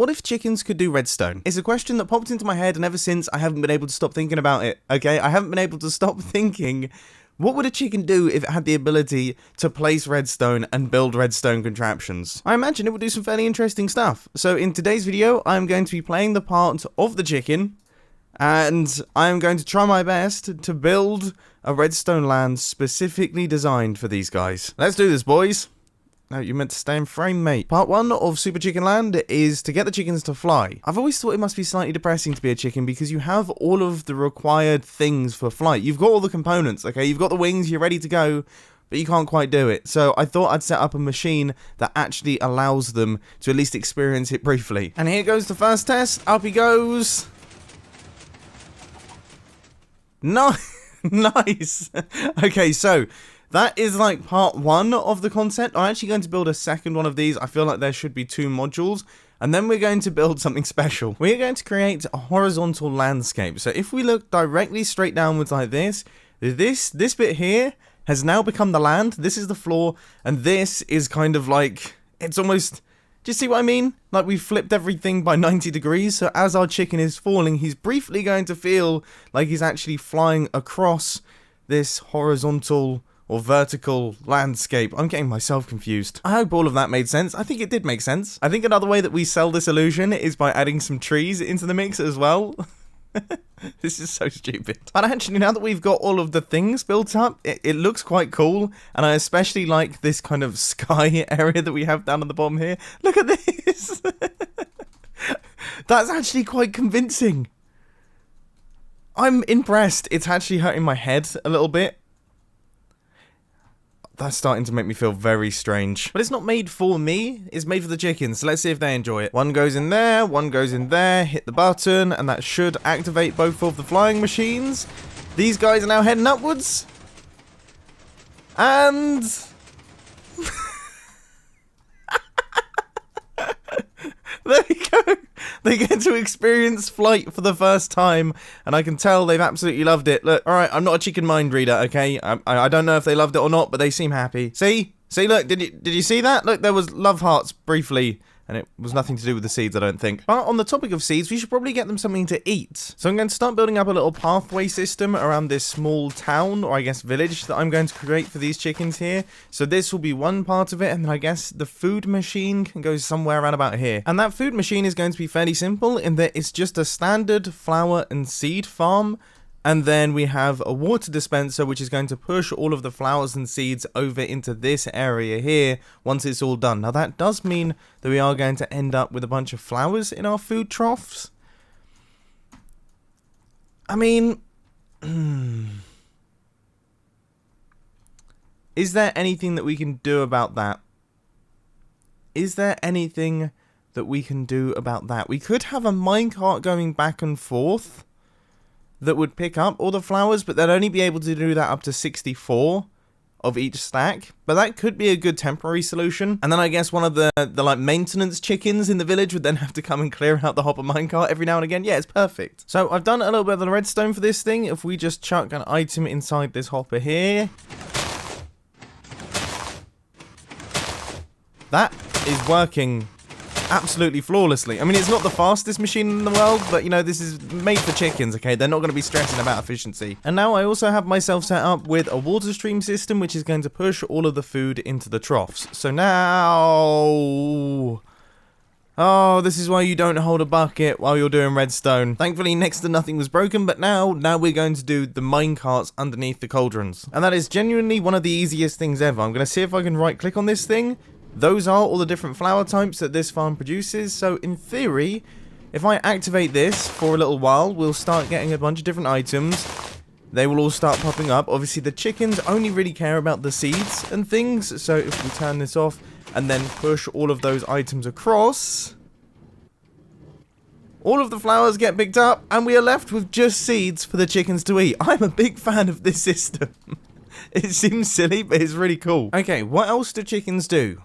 What if chickens could do redstone? It's a question that popped into my head, and ever since I haven't been able to stop thinking about it, okay? I haven't been able to stop thinking, what would a chicken do if it had the ability to place redstone and build redstone contraptions? I imagine it would do some fairly interesting stuff. So in today's video, I'm going to be playing the part of the chicken, and I'm going to try my best to build a redstone land specifically designed for these guys. Let's do this, boys. No, you meant to stay in frame, mate. Part 1 of Super Chicken Land is to get the chickens to fly. I've always thought it must be slightly depressing to be a chicken because you have all of the required things for flight. You've got all the components, okay? You've got the wings, you're ready to go, but you can't quite do it. So I thought I'd set up a machine that actually allows them to at least experience it briefly. And here goes the first test. Up he goes. No, nice. Okay, so that is like part 1 of the concept. I'm actually going to build a second one of these. I feel like there should be 2 modules. And then we're going to build something special. We're going to create a horizontal landscape. So if we look directly straight downwards like this bit here has now become the land. This is the floor. And this is kind of like, it's almost, do you see what I mean? Like we've flipped everything by 90 degrees. So as our chicken is falling, he's briefly going to feel like he's actually flying across this horizontal or vertical landscape. I'm getting myself confused. I hope all of that made sense. I think it did make sense. I think another way that we sell this illusion is by adding some trees into the mix as well. This is so stupid. But actually, now that we've got all of the things built up, it looks quite cool. And I especially like this kind of sky area that we have down at the bottom here. Look at this. That's actually quite convincing. I'm impressed. It's actually hurting my head a little bit. That's starting to make me feel very strange. But it's not made for me, it's made for the chickens, so let's see if they enjoy it. One goes in there, one goes in there, hit the button, and that should activate both of the flying machines. These guys are now heading upwards. And there we go. They get to experience flight for the first time, and I can tell they've absolutely loved it. Look, alright, I'm not a chicken mind reader, okay? I don't know if they loved it or not, but they seem happy. See? See, look, did you see that? Look, there was love hearts briefly, and it was nothing to do with the seeds, I don't think. But on the topic of seeds, we should probably get them something to eat. So I'm going to start building up a little pathway system around this small town, or I guess village, that I'm going to create for these chickens here. So this will be one part of it, and then I guess the food machine can go somewhere around about here. And that food machine is going to be fairly simple in that it's just a standard flower and seed farm. And then we have a water dispenser, which is going to push all of the flowers and seeds over into this area here once it's all done. Now, that does mean that we are going to end up with a bunch of flowers in our food troughs. I mean, is there anything that we can do about that? Is there anything that we can do about that? We could have a minecart going back and forth that would pick up all the flowers, but they'd only be able to do that up to 64 of each stack. But that could be a good temporary solution. And then I guess one of the like maintenance chickens in the village would then have to come and clear out the hopper minecart every now and again. Yeah, it's perfect. So I've done a little bit of the redstone for this thing. If we just chuck an item inside this hopper here, that is working absolutely flawlessly. I mean, it's not the fastest machine in the world, but you know, this is made for chickens, okay? They're not going to be stressing about efficiency. And now I also have myself set up with a water stream system, which is going to push all of the food into the troughs. So now, oh, this is why you don't hold a bucket while you're doing redstone. Thankfully, next to nothing was broken, but now we're going to do the minecarts underneath the cauldrons. And that is genuinely one of the easiest things ever. I'm going to see if I can right click on this thing. Those are all the different flower types that this farm produces, so in theory, if I activate this for a little while, we'll start getting a bunch of different items. They will all start popping up. Obviously, the chickens only really care about the seeds and things, so if we turn this off and then push all of those items across, all of the flowers get picked up, and we are left with just seeds for the chickens to eat. I'm a big fan of this system. It seems silly, but it's really cool. Okay, what else do chickens do?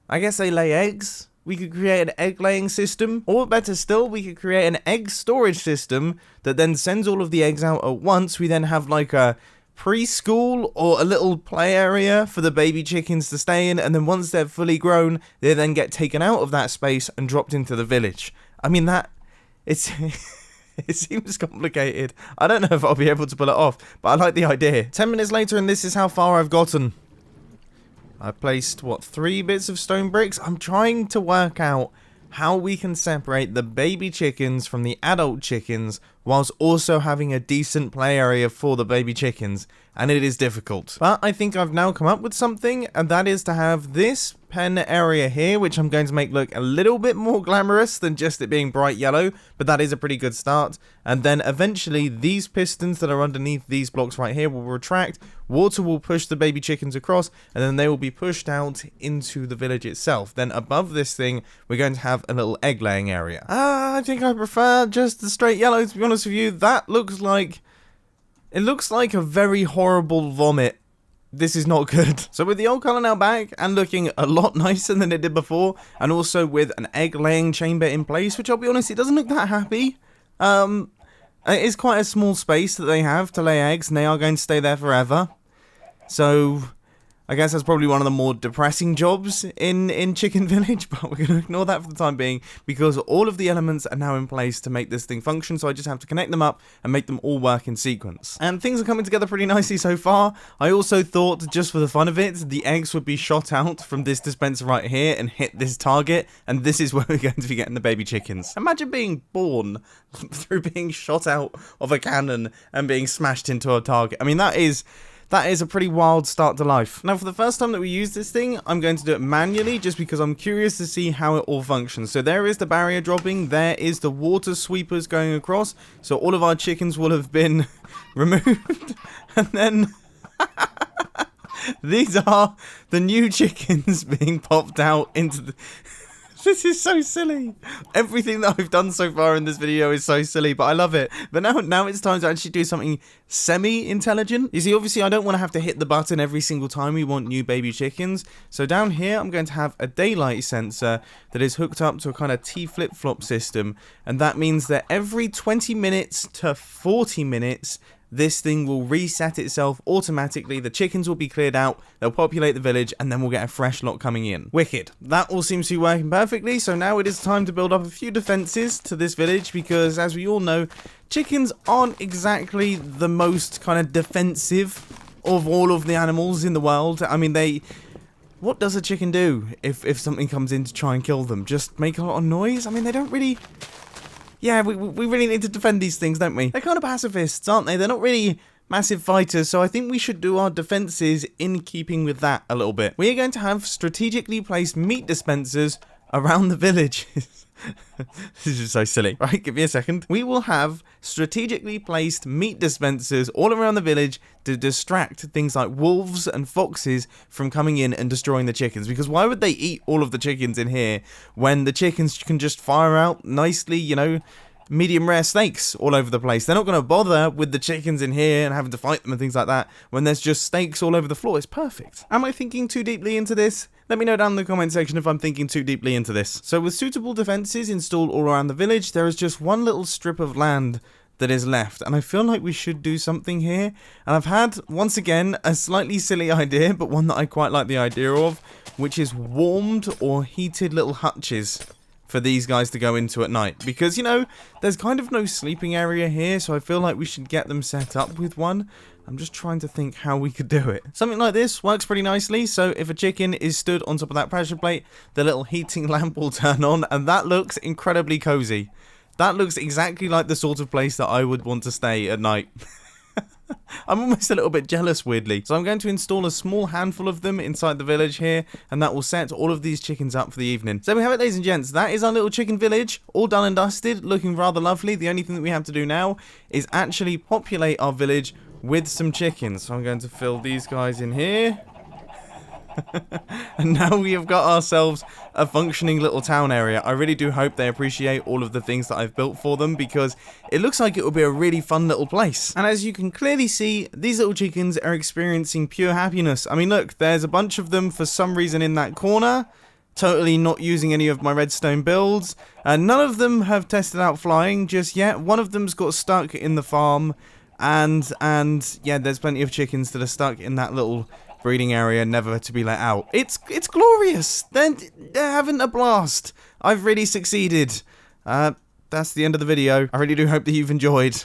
I guess they lay eggs. We could create an egg laying system, or better still, we could create an egg storage system that then sends all of the eggs out at once. We then have like a preschool or a little play area for the baby chickens to stay in, and then once they're fully grown, they then get taken out of that space and dropped into the village. I mean, it's it seems complicated. I don't know if I'll be able to pull it off, but I like the idea. 10 minutes later, and this is how far I've gotten. I placed, what, 3 bits of stone bricks? I'm trying to work out how we can separate the baby chickens from the adult chickens whilst also having a decent play area for the baby chickens, and it is difficult. But I think I've now come up with something, and that is to have this pen area here, which I'm going to make look a little bit more glamorous than just it being bright yellow, but that is a pretty good start. And then eventually these pistons that are underneath these blocks right here will retract, water will push the baby chickens across, and then they will be pushed out into the village itself. Then above this thing, we're going to have a little egg laying area. I think I prefer just the straight yellow, to be honest with you. That looks like... it looks like a very horrible vomit. This is not good. So with the old colour now back and looking a lot nicer than it did before, and also with an egg laying chamber in place, which I'll be honest, it doesn't look that happy. It is quite a small space that they have to lay eggs, and they are going to stay there forever. So I guess that's probably one of the more depressing jobs in Chicken Village, but we're going to ignore that for the time being because all of the elements are now in place to make this thing function, so I just have to connect them up and make them all work in sequence. And things are coming together pretty nicely so far. I also thought, just for the fun of it, the eggs would be shot out from this dispenser right here and hit this target, and this is where we're going to be getting the baby chickens. Imagine being born through being shot out of a cannon and being smashed into a target. I mean, that is a pretty wild start to life. Now, for the first time that we use this thing, I'm going to do it manually just because I'm curious to see how it all functions. So there is the barrier dropping, there is the water sweepers going across, so all of our chickens will have been removed, and then these are the new chickens being popped out into the... This is so silly. Everything that I've done so far in this video is so silly, but I love it. But now it's time to actually do something semi-intelligent. You see, obviously, I don't want to have to hit the button every single time we want new baby chickens. So down here, I'm going to have a daylight sensor that is hooked up to a kind of T-flip-flop system. And that means that every 20 minutes to 40 minutes, this thing will reset itself automatically, the chickens will be cleared out, they'll populate the village, and then we'll get a fresh lot coming in. Wicked. That all seems to be working perfectly, so now it is time to build up a few defenses to this village, because as we all know, chickens aren't exactly the most kind of defensive of all of the animals in the world. I mean, what does a chicken do if something comes in to try and kill them? Just make a lot of noise? I mean, they don't really... Yeah, we really need to defend these things, don't we? They're kind of pacifists, aren't they? They're not really massive fighters, so I think we should do our defenses in keeping with that a little bit. We are going to have strategically placed meat dispensers around the villages. This is so silly. Right, give me a second. We will have strategically placed meat dispensers all around the village to distract things like wolves and foxes from coming in and destroying the chickens. Because why would they eat all of the chickens in here when the chickens can just fire out nicely, you know, medium rare steaks all over the place? They're not going to bother with the chickens in here and having to fight them and things like that when there's just steaks all over the floor. It's perfect. Am I thinking too deeply into this? Let me know down in the comment section if I'm thinking too deeply into this. So with suitable defenses installed all around the village, there is just one little strip of land that is left, and I feel like we should do something here. And I've had, once again, a slightly silly idea, but one that I quite like the idea of, which is warmed or heated little hutches for these guys to go into at night, because, you know, there's kind of no sleeping area here, so I feel like we should get them set up with one. I'm just trying to think how we could do it. Something like this works pretty nicely, so if a chicken is stood on top of that pressure plate, the little heating lamp will turn on, and that looks incredibly cozy. That looks exactly like the sort of place that I would want to stay at night. I'm almost a little bit jealous, weirdly. So I'm going to install a small handful of them inside the village here, and that will set all of these chickens up for the evening. So we have it, ladies and gents. That is our little chicken village, all done and dusted, looking rather lovely. The only thing that we have to do now is actually populate our village with some chickens. So I'm going to fill these guys in here. And now we have got ourselves a functioning little town area. I really do hope they appreciate all of the things that I've built for them, because it looks like it will be a really fun little place. And as you can clearly see, these little chickens are experiencing pure happiness. I mean, look, there's a bunch of them for some reason in that corner, totally not using any of my redstone builds. None of them have tested out flying just yet. One of them's got stuck in the farm, and yeah, there's plenty of chickens that are stuck in that little breeding area, never to be let out. It's glorious. They're having a blast. I've really succeeded. That's the end of the video. I really do hope that you've enjoyed.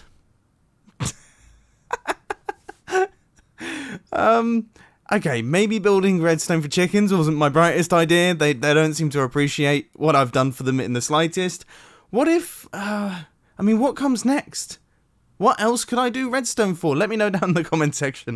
Okay, maybe building redstone for chickens wasn't my brightest idea. They don't seem to appreciate what I've done for them in the slightest. What if, I mean, what comes next? What else could I do redstone for? Let me know down in the comment section.